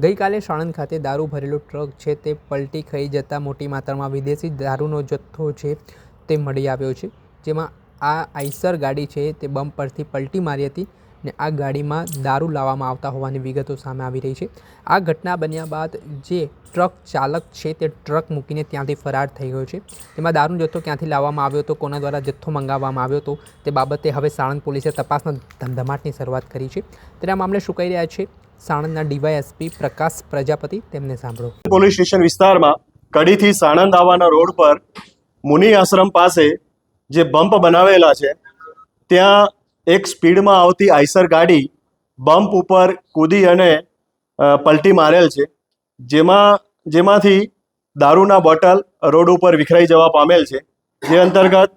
ગઈકાલે સાણંદ ખાતે દારૂ ભરેલો ટ્રક છે તે પલટી ખાઈ જતાં મોટી માત્રામાં વિદેશી દારૂનો જથ્થો છે તે મળી આવ્યો છે, જેમાં આ આઈસર ગાડી છે તે બમ્પ પરથી પલટી મારી હતી અને આ ગાડીમાં દારૂ લાવવામાં આવતા હોવાની વિગતો સામે આવી રહી છે। આ ઘટના બન્યા બાદ જે ટ્રક ચાલક છે તે ટ્રક મૂકીને ત્યાંથી ફરાર થઈ ગયો છે। તેમાં દારૂનો જથ્થો ક્યાંથી લાવવામાં આવ્યો હતો, કોના દ્વારા જથ્થો મંગાવવામાં આવ્યો હતો તે બાબતે હવે સાણંદ પોલીસે તપાસના ધમધમાટની શરૂઆત કરી છે। તેના મામલે શું કહી રહ્યા છે સાણંદના ડીવાયએસપી પ્રકાશ પ્રજાપતિ, તેમને સાંભળો। પોલીસ સ્ટેશન વિસ્તારમાં કડીથી સાણંદ આવવાના રોડ પર મુનિ આશ્રમ પાસે જે બમ્પ બનાવેલા છે ત્યાં એક સ્પીડમાં આવતી આઈસર ગાડી બમ્પ ઉપર કૂદી અને પલટી મારેલ છે, જેમાંથી દારૂના બોટલ રોડ ઉપર વિખરાઈ જવા પામેલ છે। જે અંતર્ગત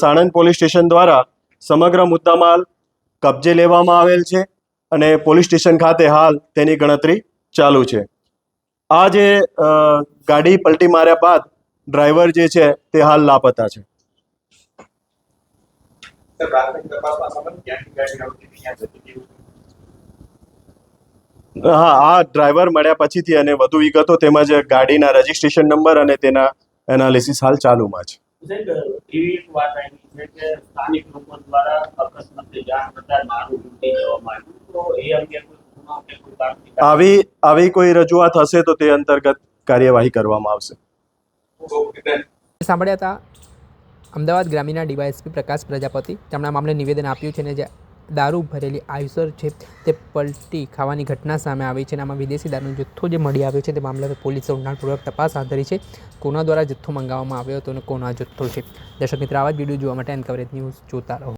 સાણંદ પોલીસ સ્ટેશન દ્વારા સમગ્ર મુદ્દામાલ કબજે લેવામાં આવેલ છે અને પોલીસ સ્ટેશન ખાતે હાલ તેની ગણતરી ચાલુ છે। આ જે ગાડી પલટી માર્યા બાદ ડ્રાઈવર જે છે તે હાલ લાપતા છે। હા, આ ડ્રાઈવર મળ્યા પછીથી અને વધુ વિગતો તેમજ ગાડીના રજિસ્ટ્રેશન નંબર અને તેના એનાલિસિસ હાલ ચાલુમાં છે। આવી કોઈ રજૂઆત હશે તો તે અંતર્ગત કાર્યવાહી કરવામાં આવશે। સાંભળ્યા હતા અમદાવાદ ગ્રામ્યના ડીવાયએસપી પ્રકાશ પ્રજાપતિ, તેમણે મામલે નિવેદન આપ્યું છે અને જે દારૂ ભરેલી આઈસર છે તે પલટી ખાવાની ઘટના સામે આવી છે અને આમાં વિદેશી દારૂનો જથ્થો જે મળી આવ્યો છે તે મામલે પોલીસે ઊંડાણપૂર્વક તપાસ હાથ ધરી છે। કોના દ્વારા જથ્થો મંગાવવામાં આવ્યો હતો અને કોનો આ જથ્થો છે। દર્શક મિત્રો, આવા જ વિડીયો જોવા માટે એનકવરેજ ન્યૂઝ જોતા રહો।